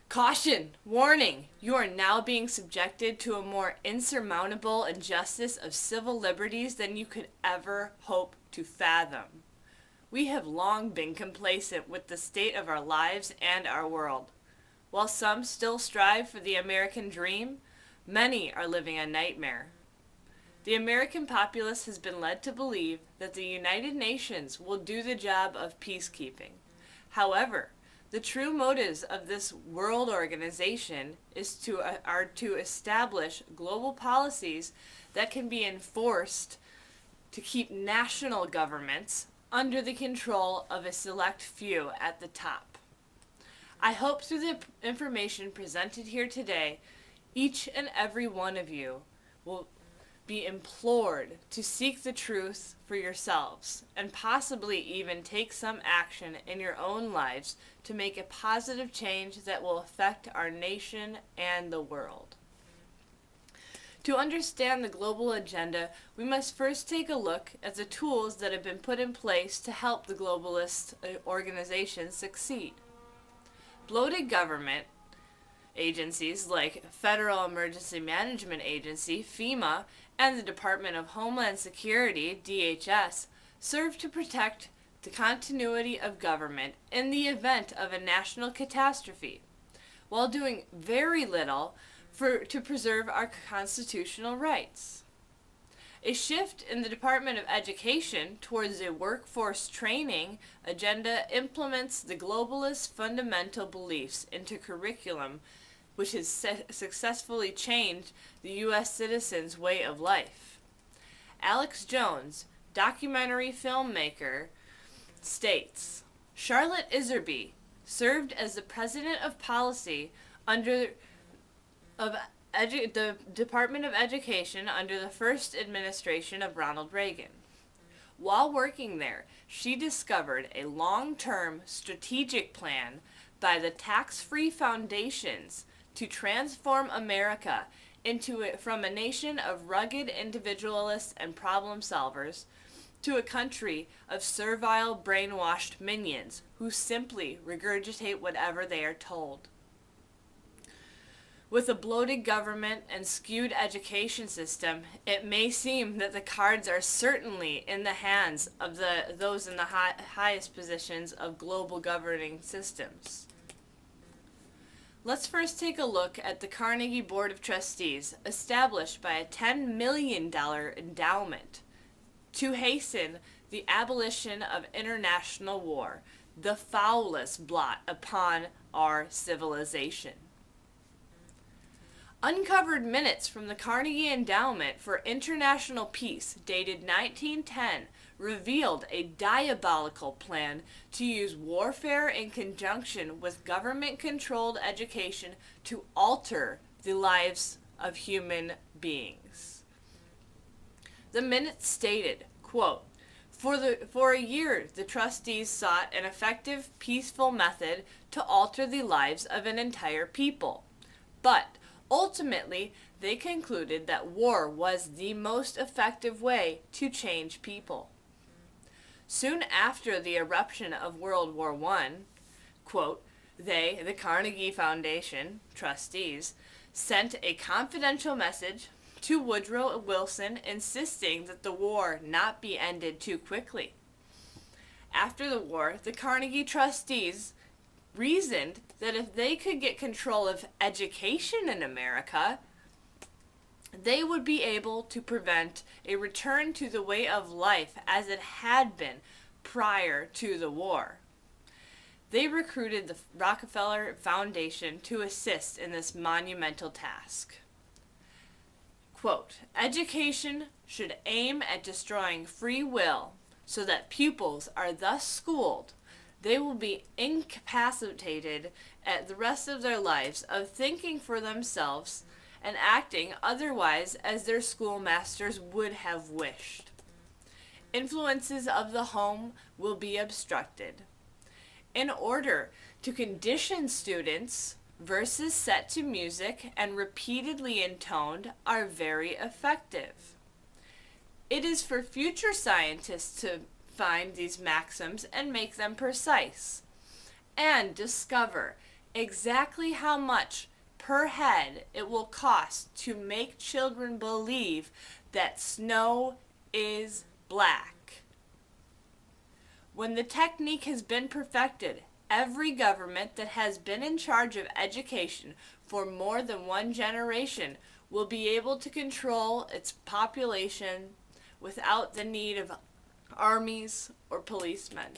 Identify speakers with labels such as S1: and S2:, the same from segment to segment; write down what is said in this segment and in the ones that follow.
S1: Caution! Warning! You are now being subjected to a more insurmountable injustice of civil liberties than you could ever hope to fathom. We have long been complacent with the state of our lives and our world. While some still strive for the American dream, many are living a nightmare. The American populace has been led to believe that the United Nations will do the job of peacekeeping. However, the true motives of this world organization are to establish global policies that can be enforced to keep national governments under the control of a select few at the top. I hope through the information presented here today, each and every one of you will be implored to seek the truth for yourselves and possibly even take some action in your own lives to make a positive change that will affect our nation and the world. To understand the global agenda, we must first take a look at the tools that have been put in place to help the globalist organization succeed. Bloated government agencies like Federal Emergency Management Agency, FEMA, and the Department of Homeland Security, DHS, serve to protect the continuity of government in the event of a national catastrophe, while doing very little to preserve our constitutional rights. A shift in the Department of Education towards a workforce training agenda implements the globalist fundamental beliefs into curriculum, which has successfully changed the U.S. citizens' way of life. Alex Jones, documentary filmmaker, states, Charlotte Iserby served as the president of policy under the Department of Education under the first administration of Ronald Reagan. While working there, she discovered a long-term strategic plan by the tax-free foundations to transform America from a nation of rugged individualists and problem solvers to a country of servile, brainwashed minions who simply regurgitate whatever they are told. With a bloated government and skewed education system, it may seem that the cards are certainly in the hands of those in the highest positions of global governing systems. Let's first take a look at the Carnegie Board of Trustees, established by a $10 million endowment to hasten the abolition of international war, the foulest blot upon our civilization. Uncovered minutes from the Carnegie Endowment for International Peace, dated 1910, revealed a diabolical plan to use warfare in conjunction with government-controlled education to alter the lives of human beings. The minutes stated, quote, For a year, the trustees sought an effective, peaceful method to alter the lives of an entire people. But ultimately, they concluded that war was the most effective way to change people. Soon after the eruption of World War I, quote, they, the Carnegie Foundation trustees, sent a confidential message to Woodrow Wilson insisting that the war not be ended too quickly. After the war, the Carnegie trustees reasoned that if they could get control of education in America, they would be able to prevent a return to the way of life as it had been prior to the war. They recruited the Rockefeller Foundation to assist in this monumental task. Quote, education should aim at destroying free will so that pupils are thus schooled. They will be incapacitated at the rest of their lives of thinking for themselves and acting otherwise as their schoolmasters would have wished. Influences of the home will be obstructed. In order to condition students, verses set to music and repeatedly intoned are very effective. It is for future scientists to find these maxims and make them precise, and discover exactly how much per head it will cost to make children believe that snow is black. When the technique has been perfected, every government that has been in charge of education for more than one generation will be able to control its population without the need of armies or policemen.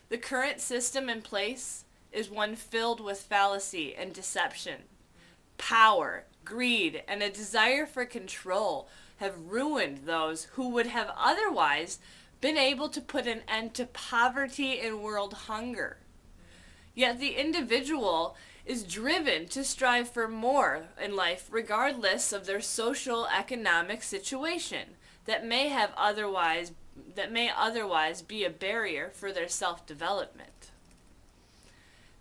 S1: The current system in place is one filled with fallacy and deception. Power, greed, and a desire for control have ruined those who would have otherwise been able to put an end to poverty and world hunger. Yet the individual is driven to strive for more in life regardless of their social economic situation that may otherwise be a barrier for their self-development.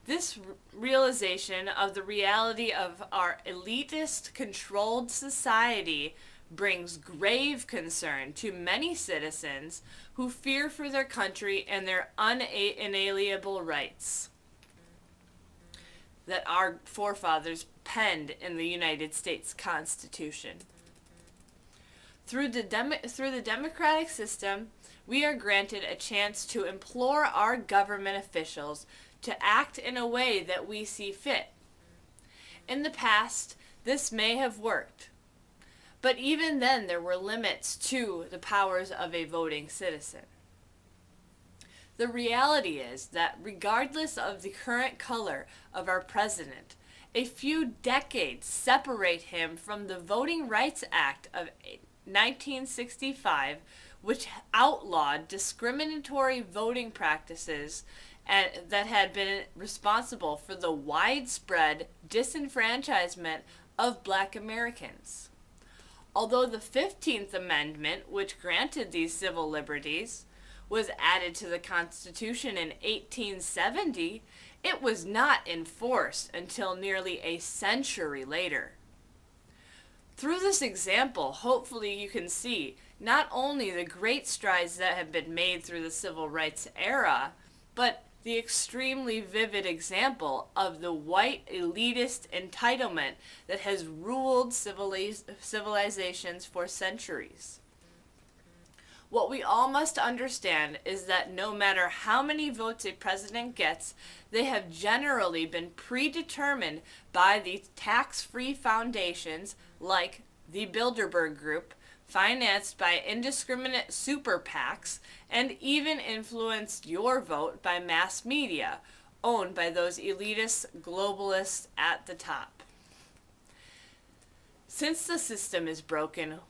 S1: This realization of the reality of our elitist controlled society brings grave concern to many citizens who fear for their country and their unalienable rights that our forefathers penned in the United States Constitution. Through the democratic system, we are granted a chance to implore our government officials to act in a way that we see fit. In the past, this may have worked, but even then there were limits to the powers of a voting citizen. The reality is that regardless of the current color of our president, a few decades separate him from the Voting Rights Act of 1965, which outlawed discriminatory voting practices that had been responsible for the widespread disenfranchisement of Black Americans. Although the 15th Amendment, which granted these civil liberties, was added to the Constitution in 1870, it was not enforced until nearly a century later. Through this example, hopefully you can see not only the great strides that have been made through the civil rights era, but the extremely vivid example of the white elitist entitlement that has ruled civilizations for centuries. What we all must understand is that no matter how many votes a president gets, they have generally been predetermined by the tax-free foundations like the Bilderberg Group, financed by indiscriminate super PACs, and even influenced your vote by mass media, owned by those elitist globalists at the top. Since the system is broken,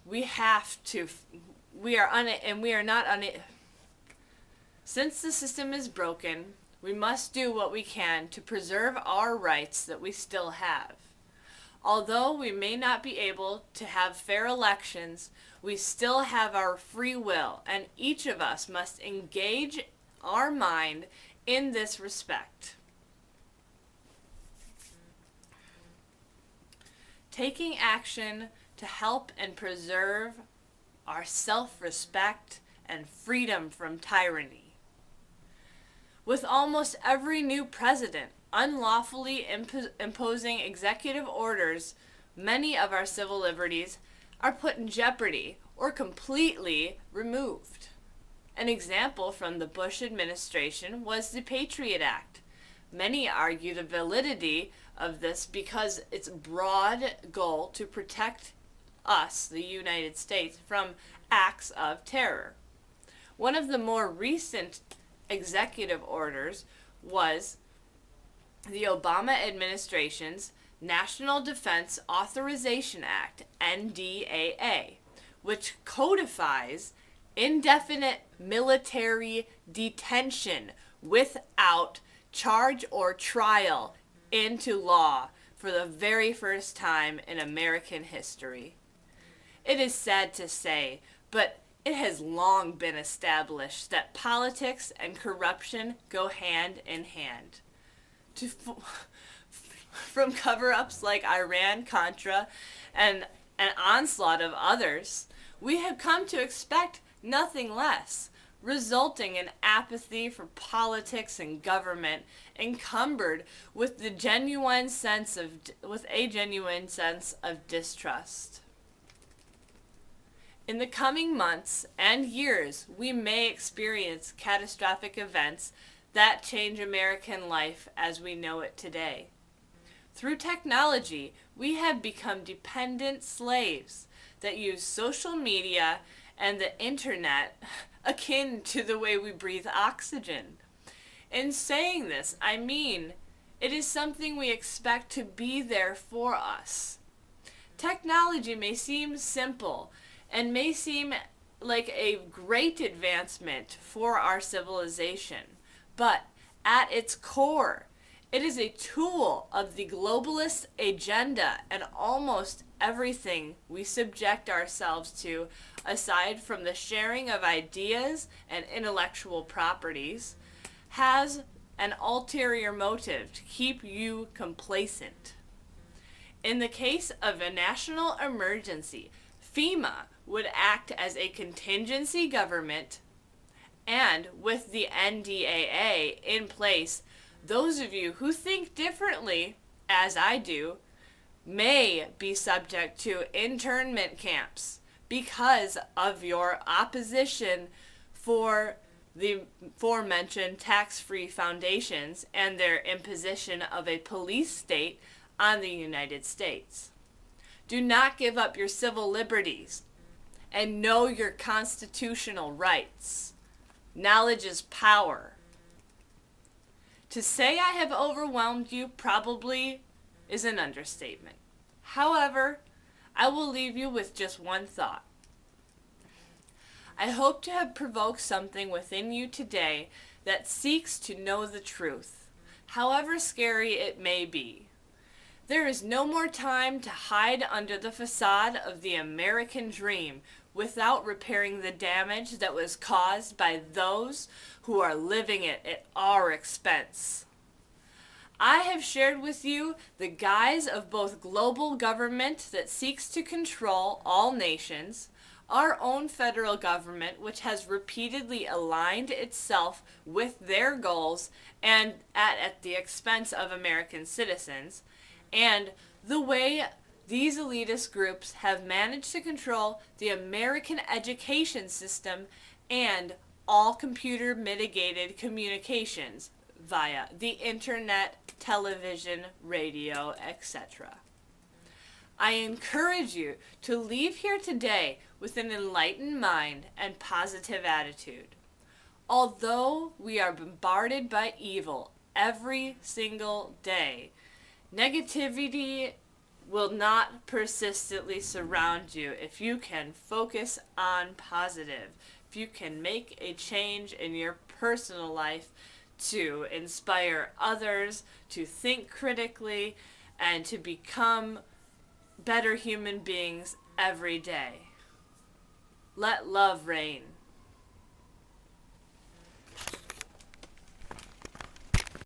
S1: Since the system is broken, we must do what we can to preserve our rights that we still have. Although we may not be able to have fair elections, we still have our free will, and each of us must engage our mind in this respect. Taking action to help and preserve our self-respect and freedom from tyranny. With almost every new president unlawfully imposing executive orders, many of our civil liberties are put in jeopardy or completely removed. An example from the Bush administration was the Patriot Act. Many argue the validity of this because its broad goal to protect us, the United States, from acts of terror. One of the more recent executive orders was the Obama administration's National Defense Authorization Act, NDAA, which codifies indefinite military detention without charge or trial into law for the very first time in American history. It is sad to say, but it has long been established that politics and corruption go hand in hand. From cover-ups like Iran-Contra and an onslaught of others, we have come to expect nothing less. resulting in apathy for politics and government, encumbered with a genuine sense of distrust. In the coming months and years, we may experience catastrophic events that change American life as we know it today. Through technology, we have become dependent slaves that use social media and the internet akin to the way we breathe oxygen. In saying this, I mean it is something we expect to be there for us. Technology may seem simple and may seem like a great advancement for our civilization, but at its core, it is a tool of the globalist agenda, and almost everything we subject ourselves to, aside from the sharing of ideas and intellectual properties, has an ulterior motive to keep you complacent. In the case of a national emergency, FEMA would act as a contingency government, and with the NDAA in place, those of you who think differently, as I do, may be subject to internment camps because of your opposition for the aforementioned tax-free foundations and their imposition of a police state on the United States. Do not give up your civil liberties and know your constitutional rights. Knowledge is power. To say I have overwhelmed you probably is an understatement. However, I will leave you with just one thought. I hope to have provoked something within you today that seeks to know the truth, however scary it may be. There is no more time to hide under the facade of the American dream without repairing the damage that was caused by those who are living it at our expense. I have shared with you the guise of both global government that seeks to control all nations, our own federal government, which has repeatedly aligned itself with their goals and at the expense of American citizens, and the way these elitist groups have managed to control the American education system and all computer mitigated communications via the internet, television, radio, etc. I encourage you to leave here today with an enlightened mind and positive attitude. Although we are bombarded by evil every single day, negativity will not persistently surround you if you can focus on positive, if you can make a change in your personal life to inspire others to think critically and to become better human beings every day. Let love reign.